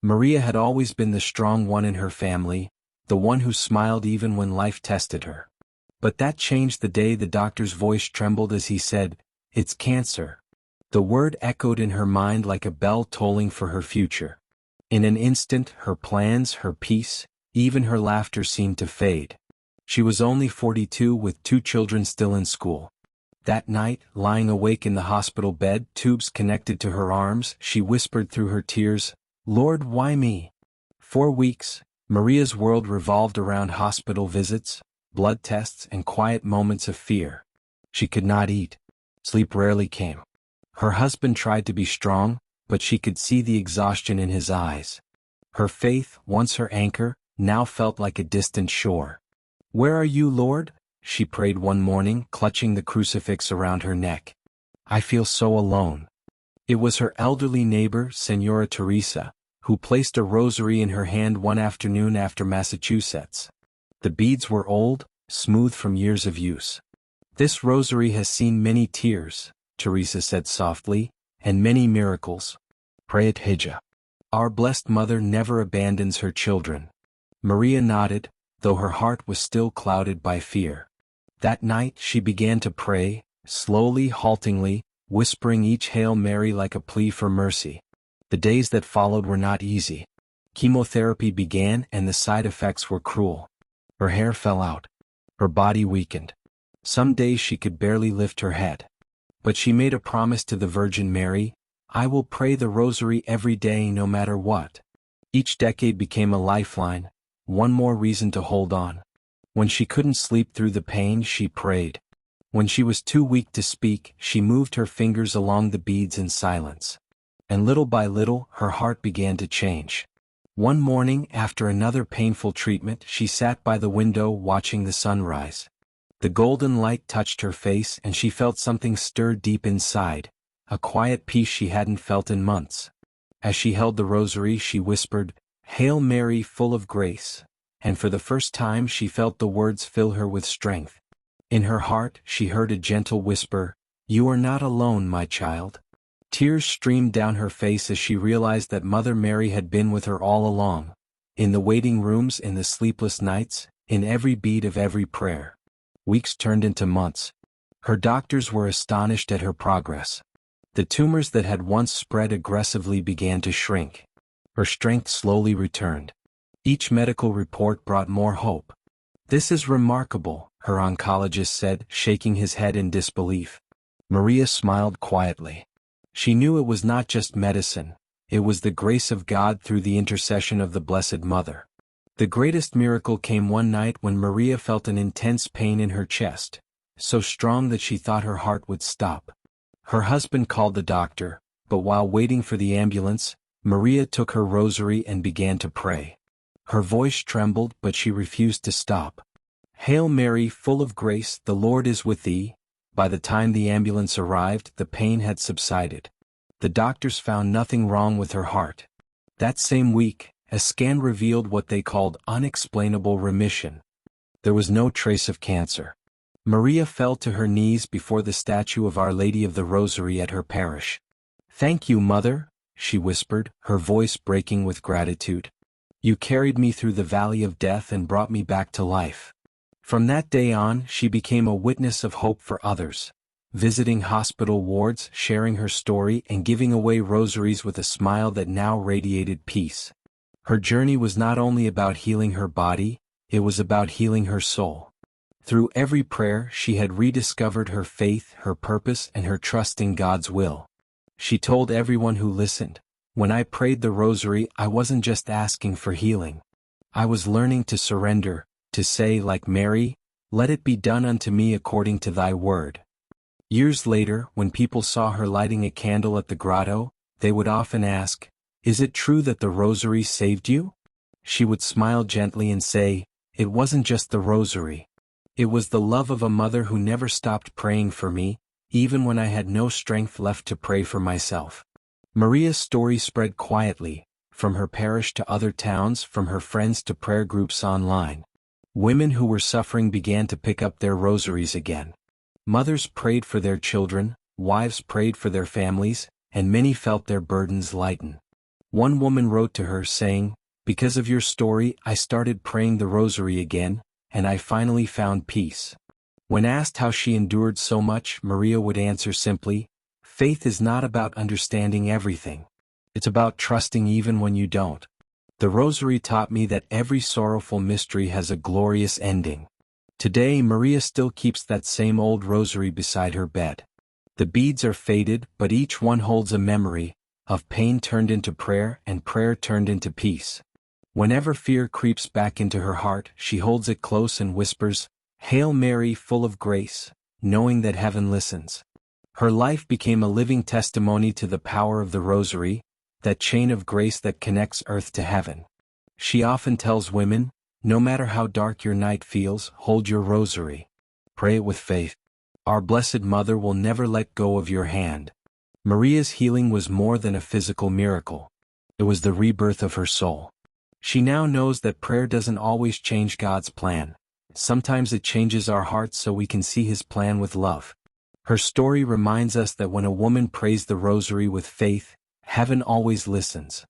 Maria had always been the strong one in her family, the one who smiled even when life tested her. But that changed the day the doctor's voice trembled as he said, "It's cancer." The word echoed in her mind like a bell tolling for her future. In an instant, her plans, her peace, even her laughter seemed to fade. She was only 42 with 2 children still in school. That night, lying awake in the hospital bed, tubes connected to her arms, she whispered through her tears, "Lord, why me?" For weeks, Maria's world revolved around hospital visits, blood tests, and quiet moments of fear. She could not eat. Sleep rarely came. Her husband tried to be strong, but she could see the exhaustion in his eyes. Her faith, once her anchor, now felt like a distant shore. "Where are you, Lord?" she prayed one morning, clutching the crucifix around her neck. "I feel so alone." It was her elderly neighbor, Senora Teresa, who placed a rosary in her hand one afternoon after Massachusetts. The beads were old, smooth from years of use. "This rosary has seen many tears," Teresa said softly, "and many miracles. Pray it, Hija. Our Blessed Mother never abandons her children." Maria nodded, though her heart was still clouded by fear. That night she began to pray, slowly, haltingly, whispering each Hail Mary like a plea for mercy. The days that followed were not easy. Chemotherapy began and the side effects were cruel. Her hair fell out. Her body weakened. Some days she could barely lift her head. But she made a promise to the Virgin Mary, "I will pray the rosary every day no matter what." Each decade became a lifeline, one more reason to hold on. When she couldn't sleep through the pain, she prayed. When she was too weak to speak, she moved her fingers along the beads in silence. And little by little, her heart began to change. One morning, after another painful treatment, she sat by the window watching the sunrise. The golden light touched her face and she felt something stir deep inside, a quiet peace she hadn't felt in months. As she held the rosary, she whispered, "Hail Mary, full of grace," and for the first time she felt the words fill her with strength. In her heart, she heard a gentle whisper, "You are not alone, my child." Tears streamed down her face as she realized that Mother Mary had been with her all along, in the waiting rooms, in the sleepless nights, in every beat of every prayer. Weeks turned into months. Her doctors were astonished at her progress. The tumors that had once spread aggressively began to shrink. Her strength slowly returned. Each medical report brought more hope. "This is remarkable," her oncologist said, shaking his head in disbelief. Maria smiled quietly. She knew it was not just medicine, it was the grace of God through the intercession of the Blessed Mother. The greatest miracle came one night when Maria felt an intense pain in her chest, so strong that she thought her heart would stop. Her husband called the doctor, but while waiting for the ambulance, Maria took her rosary and began to pray. Her voice trembled, but she refused to stop. "Hail Mary, full of grace, the Lord is with thee." By the time the ambulance arrived, the pain had subsided. The doctors found nothing wrong with her heart. That same week, a scan revealed what they called unexplainable remission. There was no trace of cancer. Maria fell to her knees before the statue of Our Lady of the Rosary at her parish. "Thank you, Mother," she whispered, her voice breaking with gratitude. "You carried me through the valley of death and brought me back to life." From that day on, she became a witness of hope for others, visiting hospital wards, sharing her story, and giving away rosaries with a smile that now radiated peace. Her journey was not only about healing her body, it was about healing her soul. Through every prayer, she had rediscovered her faith, her purpose, and her trust in God's will. She told everyone who listened, "When I prayed the rosary, I wasn't just asking for healing. I was learning to surrender, to say, like Mary, 'Let it be done unto me according to thy word.'" Years later, when people saw her lighting a candle at the grotto, they would often ask, "Is it true that the rosary saved you?" She would smile gently and say, "It wasn't just the rosary. It was the love of a mother who never stopped praying for me, even when I had no strength left to pray for myself." Maria's story spread quietly, from her parish to other towns, from her friends to prayer groups online. Women who were suffering began to pick up their rosaries again. Mothers prayed for their children, wives prayed for their families, and many felt their burdens lighten. One woman wrote to her saying, "Because of your story, I started praying the Rosary again, and I finally found peace." When asked how she endured so much, Maria would answer simply, "Faith is not about understanding everything. It's about trusting even when you don't. The Rosary taught me that every sorrowful mystery has a glorious ending." Today, Maria still keeps that same old Rosary beside her bed. The beads are faded, but each one holds a memory of pain turned into prayer and prayer turned into peace. Whenever fear creeps back into her heart, she holds it close and whispers, "Hail Mary, full of grace," knowing that heaven listens. Her life became a living testimony to the power of the Rosary, that chain of grace that connects earth to heaven. She often tells women, "No matter how dark your night feels, hold your Rosary. Pray it with faith. Our Blessed Mother will never let go of your hand." Maria's healing was more than a physical miracle. It was the rebirth of her soul. She now knows that prayer doesn't always change God's plan. Sometimes it changes our hearts so we can see His plan with love. Her story reminds us that when a woman prays the Rosary with faith, heaven always listens.